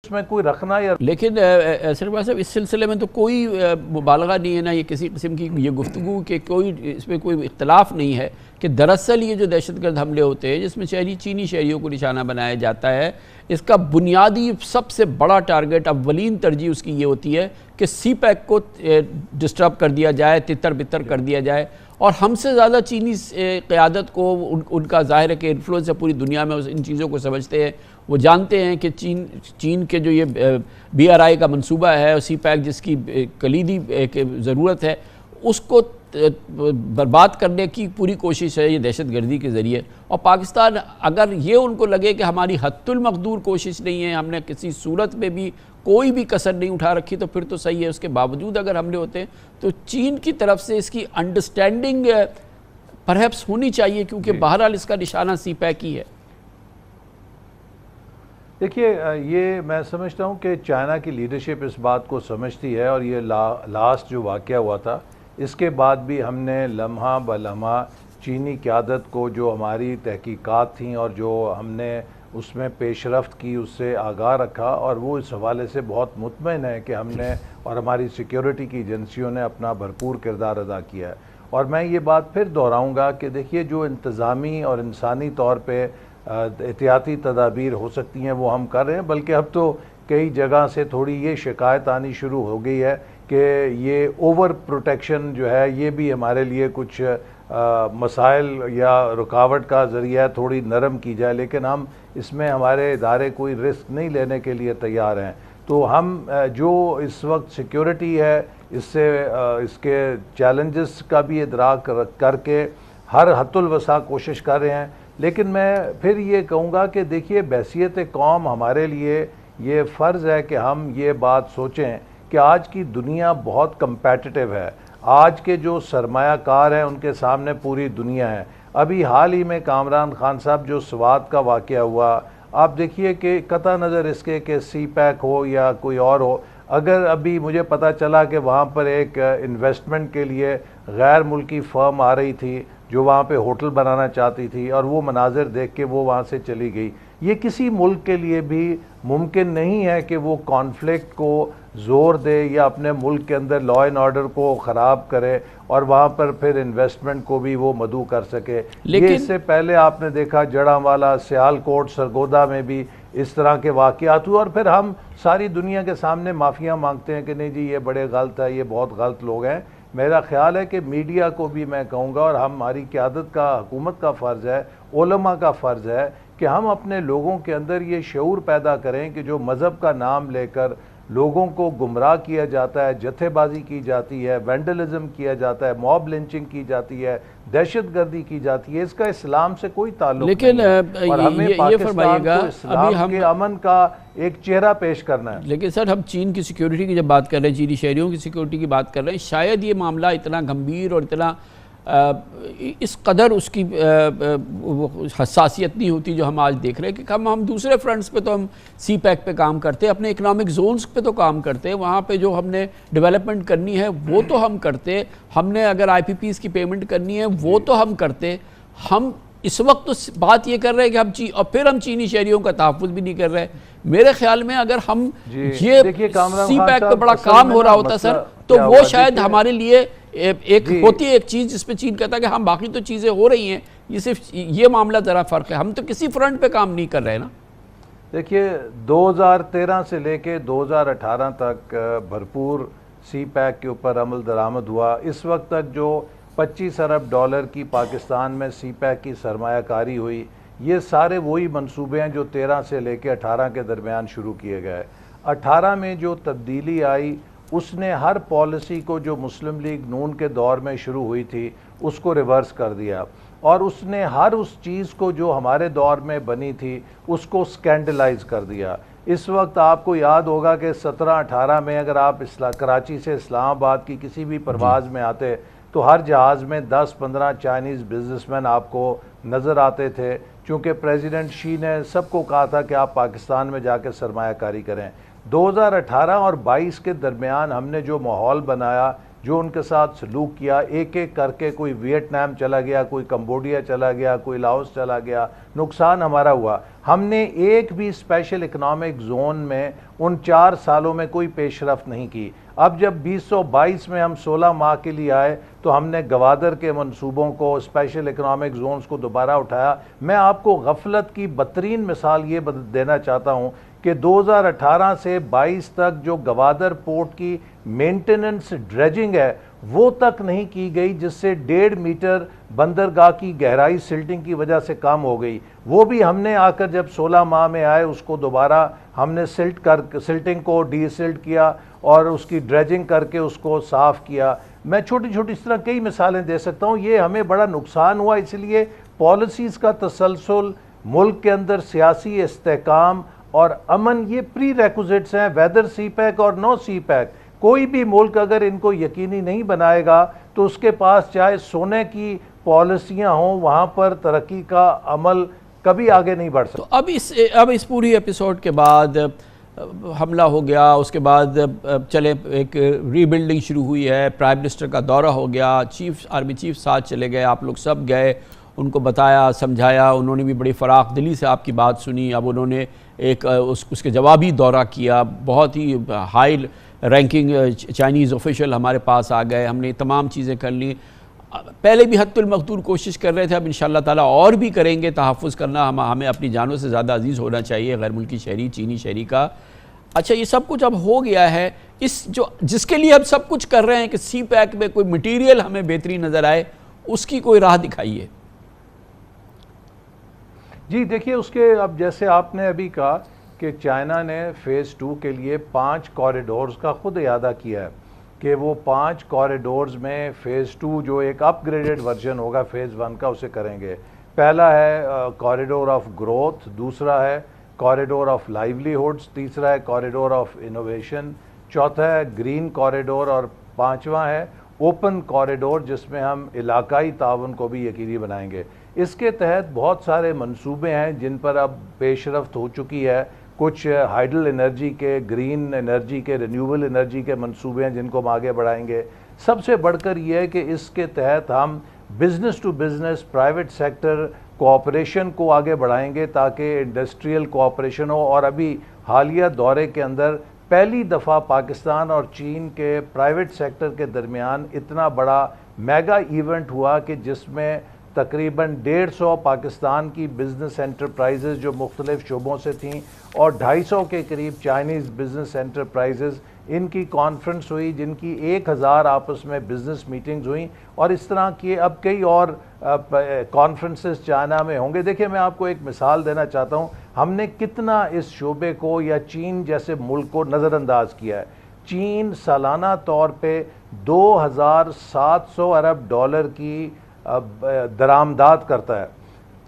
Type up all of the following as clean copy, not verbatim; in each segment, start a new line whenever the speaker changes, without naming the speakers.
اس میں کوئی رکھنا یا
لیکن سرفراز صاحب اس سلسلے میں تو کوئی مبالغہ نہیں ہے نا یہ کسی قسم کی یہ گفتگو کہ کوئی اس میں کوئی اختلاف نہیں ہے کہ دراصل یہ جو دہشت گرد حملے ہوتے ہیں جس میں چینی شہریوں کو نشانہ بنایا جاتا ہے، اس کا بنیادی سب سے بڑا ٹارگٹ اولین ترجیح اس کی یہ ہوتی ہے کہ سی پیک کو ڈسٹرب کر دیا جائے، تتر بتر کر دیا جائے. اور ہم سے زیادہ چینی قیادت کو ان کا ظاہر ہے کہ انفلوئنس ہے پوری دنیا میں، ان چیزوں کو سمجھتے ہیں. وہ جانتے ہیں کہ چین کے جو یہ BRI کا منصوبہ ہے، سی پیک جس کی کلیدی ضرورت ہے، اس کو برباد کرنے کی پوری کوشش ہے یہ دہشت گردی کے ذریعے. اور پاکستان اگر یہ ان کو لگے کہ ہماری حد المقدور کوشش نہیں ہے، ہم نے کسی صورت میں بھی کوئی بھی کسر نہیں اٹھا رکھی، تو پھر تو صحیح ہے. اس کے باوجود اگر حملے ہوتے ہیں تو چین کی طرف سے اس کی انڈرسٹینڈنگ پرہیپس ہونی چاہیے، کیونکہ بہرحال اس کا نشانہ سی پیک ہی ہے.
دیکھیے، یہ میں سمجھتا ہوں کہ چائنا کی لیڈرشپ اس بات کو سمجھتی ہے، اور یہ لاسٹ جو واقعہ ہوا تھا اس کے بعد بھی ہم نے لمحہ بلمحہ چینی قیادت کو جو ہماری تحقیقات تھیں اور جو ہم نے اس میں پیش رفت کی اس سے آگاہ رکھا، اور وہ اس حوالے سے بہت مطمئن ہے کہ ہم نے اور ہماری سیکیورٹی کی ایجنسیوں نے اپنا بھرپور کردار ادا کیا ہے. اور میں یہ بات پھر دہراؤں گا کہ دیکھیے، جو انتظامی اور انسانی طور پہ احتیاطی تدابیر ہو سکتی ہیں وہ ہم کر رہے ہیں، بلکہ اب تو کئی جگہ سے تھوڑی یہ شکایت آنی شروع ہو گئی ہے کہ یہ اوور پروٹیکشن جو ہے یہ بھی ہمارے لیے کچھ مسائل یا رکاوٹ کا ذریعہ ہے، تھوڑی نرم کی جائے. لیکن ہم اس میں ہمارے ادارے کوئی رسک نہیں لینے کے لیے تیار ہیں. تو ہم جو اس وقت سیکیورٹی ہے اس کے چیلنجز کا بھی ادراک کر کے ہر حد الوسع کوشش کر رہے ہیں. لیکن میں پھر یہ کہوں گا کہ دیکھیے، بحیثیت قوم ہمارے لیے یہ فرض ہے کہ ہم یہ بات سوچیں کہ آج کی دنیا بہت کمپیٹیٹیو ہے. آج کے جو سرمایہ کار ہیں ان کے سامنے پوری دنیا ہے. ابھی حال ہی میں کامران خان صاحب جو سوات کا واقعہ ہوا، آپ دیکھیے کہ قطع نظر اس کے کہ سی پیک ہو یا کوئی اور ہو، اگر ابھی مجھے پتہ چلا کہ وہاں پر ایک انویسٹمنٹ کے لیے غیر ملکی فرم آ رہی تھی جو وہاں پہ ہوٹل بنانا چاہتی تھی، اور وہ مناظر دیکھ کے وہ وہاں سے چلی گئی. یہ کسی ملک کے لیے بھی ممکن نہیں ہے کہ وہ کانفلکٹ کو زور دے یا اپنے ملک کے اندر لا اینڈ آرڈر کو خراب کرے اور وہاں پر پھر انویسٹمنٹ کو بھی وہ مدعو کر سکے. یہ اس سے پہلے آپ نے دیکھا جڑاں سیالکوٹ سرگودا میں بھی اس طرح کے واقعات ہوئے، اور پھر ہم ساری دنیا کے سامنے معافیاں مانگتے ہیں کہ نہیں جی یہ بڑے غلط ہے، یہ بہت غلط لوگ ہیں. میرا خیال ہے کہ میڈیا کو بھی میں کہوں گا، اور ہماری قیادت کا، حکومت کا فرض ہے، علماء کا فرض ہے کہ ہم اپنے لوگوں کے اندر یہ شعور پیدا کریں کہ جو مذہب کا نام لے کر لوگوں کو گمراہ کیا جاتا ہے، جتھے بازی کی جاتی ہے، وینڈلزم کیا جاتا ہے، موب لنچنگ کی جاتی ہے، دہشت گردی کی جاتی ہے، اس کا اسلام سے کوئی تعلق نہیں ہے. اور ہمیں پاکستان کو اسلام کے امن کا ایک چہرہ پیش کرنا ہے.
لیکن سر، ہم چین کی سیکیورٹی کی جب بات کر رہے ہیں، چینی شہریوں کی سیکیورٹی کی بات کر رہے ہیں، شاید یہ معاملہ اتنا گمبھیر اور اتنا اس قدر اس کی حساسیت نہیں ہوتی جو ہم آج دیکھ رہے ہیں. کہ ہم دوسرے فرنٹس پہ تو ہم سی پیک پہ کام کرتے ہیں، اپنے اکنامک زونز پہ تو کام کرتے ہیں، وہاں پہ جو ہم نے ڈیولپمنٹ کرنی ہے وہ تو ہم کرتے، ہم نے اگر IPPs کی پیمنٹ کرنی ہے وہ تو ہم کرتے. ہم اس وقت تو بات یہ کر رہے ہیں کہ ہم اور پھر ہم چینی شہریوں کا تحفظ بھی نہیں کر رہے. میرے خیال میں اگر ہم یہ سی پیک پہ بڑا کام ہو رہا ہوتا سر، تو وہ شاید ہمارے لیے ایک ہوتی ہے ایک چیز جس پہ چین کہتا ہے کہ ہم باقی تو چیزیں ہو رہی ہیں، یہ صرف یہ معاملہ ذرا فرق ہے، ہم تو کسی فرنٹ پہ کام نہیں کر رہے نا.
دیکھیے، 2013 سے لے کے 2018 تک بھرپور سی پیک کے اوپر عمل درآمد ہوا. اس وقت تک جو $25 ارب کی پاکستان میں سی پیک کی سرمایہ کاری ہوئی، یہ سارے وہی منصوبے ہیں جو 13 سے لے کے 18 کے درمیان شروع کیے گئے. 18 میں جو تبدیلی آئی اس نے ہر پالیسی کو جو مسلم لیگ نون کے دور میں شروع ہوئی تھی اس کو ریورس کر دیا، اور اس نے ہر اس چیز کو جو ہمارے دور میں بنی تھی اس کو سکینڈلائز کر دیا. اس وقت آپ کو یاد ہوگا کہ 17-18 میں اگر آپ کراچی سے اسلام آباد کی کسی بھی پرواز میں آتے تو ہر جہاز میں 10-15 چائنیز بزنس مین آپ کو نظر آتے تھے، چونکہ پریزیڈنٹ شی نے سب کو کہا تھا کہ آپ پاکستان میں جا کے سرمایہ کاری کریں. 2018 اور 22 کے درمیان ہم نے جو ماحول بنایا جو ان کے ساتھ سلوک کیا، ایک ایک کر کے کوئی ویتنام چلا گیا، کوئی کمبوڈیا چلا گیا، کوئی لاؤس چلا گیا، نقصان ہمارا ہوا۔ ہم نے ایک بھی اسپیشل اکنامک زون میں ان 4 سالوں میں کوئی پیش رفت نہیں کی۔ اب جب 2022 میں ہم 16 ماہ کے لیے آئے تو ہم نے گوادر کے منصوبوں کو، اسپیشل اکنامک زونز کو دوبارہ اٹھایا۔ میں آپ کو غفلت کی بدترین مثال یہ دینا چاہتا ہوں کہ 2018 سے 22 تک جو گوادر پورٹ کی مینٹیننس ڈریجنگ ہے وہ تک نہیں کی گئی، جس سے 1.5 میٹر بندرگاہ کی گہرائی سلٹنگ کی وجہ سے کم ہو گئی۔ وہ بھی ہم نے آ کر جب 16 ماہ میں آئے اس کو دوبارہ ہم نے سلٹنگ کو ڈی سلٹ کیا اور اس کی ڈریجنگ کر کے اس کو صاف کیا۔ میں چھوٹی چھوٹی اس طرح کئی مثالیں دے سکتا ہوں۔ یہ ہمیں بڑا نقصان ہوا، اس لیے پالیسیز کا تسلسل، ملک کے اندر سیاسی استحکام اور امن، یہ پری ریکوزٹس ہیں، ویدر سی پیک اور نو سی پیک۔ کوئی بھی ملک اگر ان کو یقینی نہیں بنائے گا تو اس کے پاس چاہے سونے کی پالیسیاں ہوں، وہاں پر ترقی کا عمل کبھی آگے نہیں بڑھ سکتا۔
تو اب اس پوری ایپیسوڈ کے بعد حملہ ہو گیا، اس کے بعد چلے ایک ری بلڈنگ شروع ہوئی ہے، پرائم منسٹر کا دورہ ہو گیا، آرمی چیف ساتھ چلے گئے، آپ لوگ سب گئے، ان کو بتایا سمجھایا، انہوں نے بھی بڑی فراخ دلی سے آپ کی بات سنی۔ اب انہوں نے ایک اس کے جوابی دورہ کیا، بہت ہی ہائی رینکنگ چائنیز آفیشل ہمارے پاس آ گئے، ہم نے تمام چیزیں کر لیں۔ پہلے بھی حد المقدور کوشش کر رہے تھے، اب انشاءاللہ تعالیٰ اور بھی کریں گے۔ تحفظ کرنا ہمیں اپنی جانوں سے زیادہ عزیز ہونا چاہیے، غیر ملکی شہری، چینی شہری کا۔ اچھا، یہ سب کچھ اب ہو گیا ہے، جس کے لیے اب سب کچھ کر رہے ہیں کہ سی پیک میں کوئی مٹیریل ہمیں بہترین نظر آئے، اس کی کوئی راہ دکھائیے۔
جی دیکھیے، اس کے اب جیسے آپ نے ابھی کہا کہ چائنا نے فیز 2 کے لیے 5 کوریڈورز کا خود اعادہ کیا ہے کہ وہ 5 کوریڈورز میں فیز 2 جو ایک اپ گریڈڈ ورژن ہوگا فیز 1 کا، اسے کریں گے۔ پہلا ہے کوریڈور آف گروتھ، دوسرا ہے کوریڈور آف لائیولیہوڈز، تیسرا ہے کوریڈور آف انوویشن، چوتھا ہے گرین کوریڈور، اور پانچواں ہے اوپن کوریڈور جس میں ہم علاقائی تعاون کو بھی یقینی بنائیں گے۔ اس کے تحت بہت سارے منصوبے ہیں جن پر اب پیش رفت ہو چکی ہے۔ کچھ ہائیڈل انرجی کے، گرین انرجی کے، رینیوبل انرجی کے منصوبے ہیں جن کو ہم آگے بڑھائیں گے۔ سب سے بڑھ کر یہ ہے کہ اس کے تحت ہم business to business, private sector cooperation کو آگے بڑھائیں گے تاکہ انڈسٹریل کوآپریشن ہو۔ اور ابھی حالیہ دورے کے اندر پہلی دفعہ پاکستان اور چین کے پرائیویٹ سیکٹر کے درمیان اتنا بڑا میگا ایونٹ ہوا کہ جس میں تقریباً 150 پاکستان کی بزنس انٹرپرائزز جو مختلف شعبوں سے تھیں اور 250 کے قریب چائنیز بزنس انٹرپرائزز، ان کی کانفرنس ہوئی جن کی 1000 آپس میں بزنس میٹنگز ہوئیں، اور اس طرح کی اب کئی اور کانفرنسز چائنا میں ہوں گے۔ دیکھیں، میں آپ کو ایک مثال دینا چاہتا ہوں، ہم نے کتنا اس شعبے کو یا چین جیسے ملک کو نظر انداز کیا ہے۔ چین سالانہ طور پہ 2700 ارب ڈالر کی درآمدات کرتا ہے۔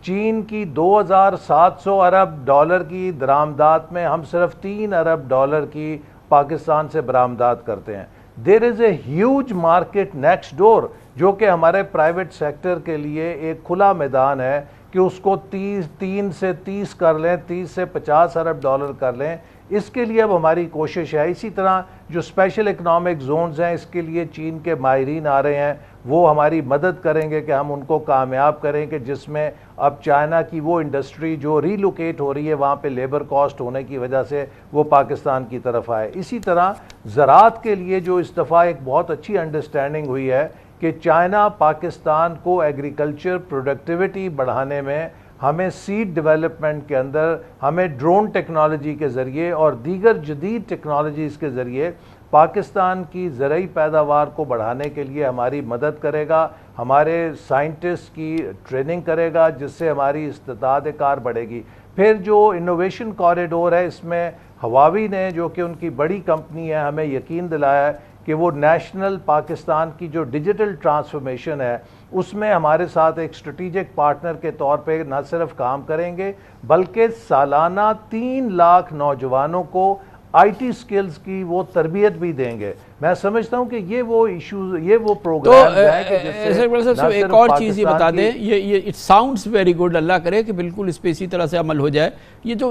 چین کی 2700 ارب ڈالر کی درآمدات میں ہم صرف 3 ارب ڈالر کی پاکستان سے برآمدات کرتے ہیں۔ There is a huge market next door, جو کہ ہمارے پرائیویٹ سیکٹر کے لیے ایک کھلا میدان ہے کہ اس کو 3 سے 30 کر لیں، 30 سے 50 ارب ڈالر کر لیں۔ اس کے لیے اب ہماری کوشش ہے۔ اسی طرح جو اسپیشل اکنامک زونز ہیں، اس کے لیے چین کے ماہرین آ رہے ہیں، وہ ہماری مدد کریں گے کہ ہم ان کو کامیاب کریں کہ جس میں اب چائنا کی وہ انڈسٹری جو ری لوکیٹ ہو رہی ہے وہاں پہ لیبر کاسٹ ہونے کی وجہ سے وہ پاکستان کی طرف آئے۔ اسی طرح زراعت کے لیے جو اس دفعہ ایک بہت اچھی انڈرسٹینڈنگ ہوئی ہے کہ چائنا پاکستان کو ایگریکلچر پروڈکٹیوٹی بڑھانے میں ہمیں سیڈ ڈیولپمنٹ کے اندر ہمیں ڈرون ٹیکنالوجی کے ذریعے اور دیگر جدید ٹیکنالوجیز کے ذریعے پاکستان کی زرعی پیداوار کو بڑھانے کے لیے ہماری مدد کرے گا، ہمارے سائنٹسٹ کی ٹریننگ کرے گا، جس سے ہماری استطاعت کار بڑھے گی۔ پھر جو انوویشن کوریڈور ہے، اس میں ہواوی نے، جو کہ ان کی بڑی کمپنی ہے، ہمیں یقین دلایا ہے کہ وہ نیشنل پاکستان کی جو ڈیجیٹل ٹرانسفارمیشن ہے اس میں ہمارے ساتھ ایک اسٹریٹجک پارٹنر کے طور پہ نہ صرف کام کریں گے بلکہ سالانہ 3 لاکھ نوجوانوں کو آئی ٹی سکلز کی وہ تربیت بھی دیں گے۔ میں سمجھتا ہوں کہ یہ وہ ایشوز، یہ وہ پروگرام ہے کہ جس سے
ایک اور چیز یہ بتا دیں، یہ اٹ ساؤنڈز ویری گڈ، اللہ کرے کہ بالکل اس پہ اسی طرح سے عمل ہو جائے۔ یہ جو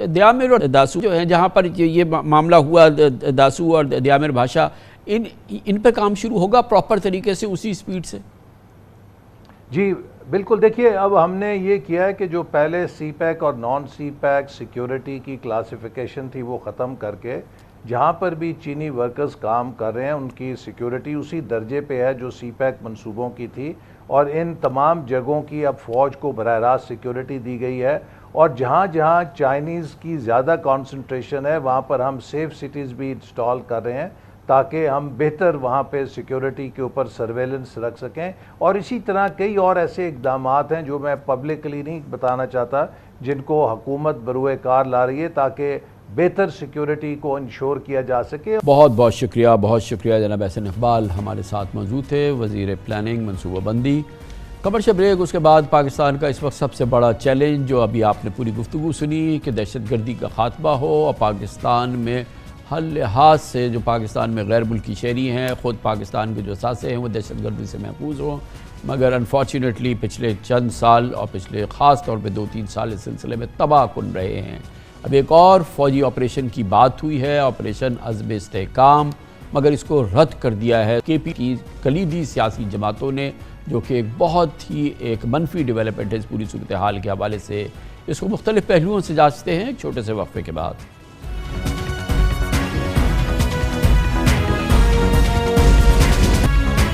دیامر اور داسو جو ہیں، جہاں پر یہ معاملہ ہوا، داسو اور دیامر بھاشا، ان پہ کام شروع ہوگا پراپر طریقے سے اسی سپیڈ سے؟
جی بالکل، دیکھیے اب ہم نے یہ کیا ہے کہ جو پہلے سی پیک اور نان سی پیک سیکیورٹی کی کلاسیفیکیشن تھی وہ ختم کر کے جہاں پر بھی چینی ورکرز کام کر رہے ہیں ان کی سیکیورٹی اسی درجے پہ ہے جو سی پیک منصوبوں کی تھی، اور ان تمام جگہوں کی اب فوج کو براہ راست سیکیورٹی دی گئی ہے، اور جہاں جہاں چائنیز کی زیادہ کانسنٹریشن ہے وہاں پر ہم سیف سٹیز بھی انسٹال کر رہے ہیں تاکہ ہم بہتر وہاں پہ سیکیورٹی کے اوپر سرویلنس رکھ سکیں، اور اسی طرح کئی اور ایسے اقدامات ہیں جو میں پبلکلی نہیں بتانا چاہتا جن کو حکومت بروئے کار لا رہی ہے تاکہ بہتر سیکیورٹی کو انشور کیا جا سکے۔
بہت بہت شکریہ جناب احسن اقبال ہمارے ساتھ موجود تھے، وزیر پلاننگ منصوبہ بندی۔ کمرشل بریک، اس کے بعد پاکستان کا اس وقت سب سے بڑا چیلنج جو ابھی آپ نے پوری گفتگو سنی کہ دہشت گردی کا خاتمہ ہو، اور پاکستان میں ہر لحاظ سے جو پاکستان میں غیر ملکی شہری ہیں، خود پاکستان کے جو اثاثے ہیں وہ دہشت گردی سے محفوظ ہوں، مگر انفارچونیٹلی پچھلے چند سال اور پچھلے خاص طور پہ 2-3 سال اس سلسلے میں تباہ کن رہے ہیں۔ اب ایک اور فوجی آپریشن کی بات ہوئی ہے، آپریشن عزم استحکام، مگر اس کو رد کر دیا ہے کے پی کی کلیدی سیاسی جماعتوں نے، جو کہ ایک بہت ہی ایک منفی ڈیولپمنٹ ہے اس پوری صورتحال کے حوالے سے۔ اس کو مختلف پہلوؤں سے جانچتے ہیں ایک چھوٹے سے وقفے کے بعد۔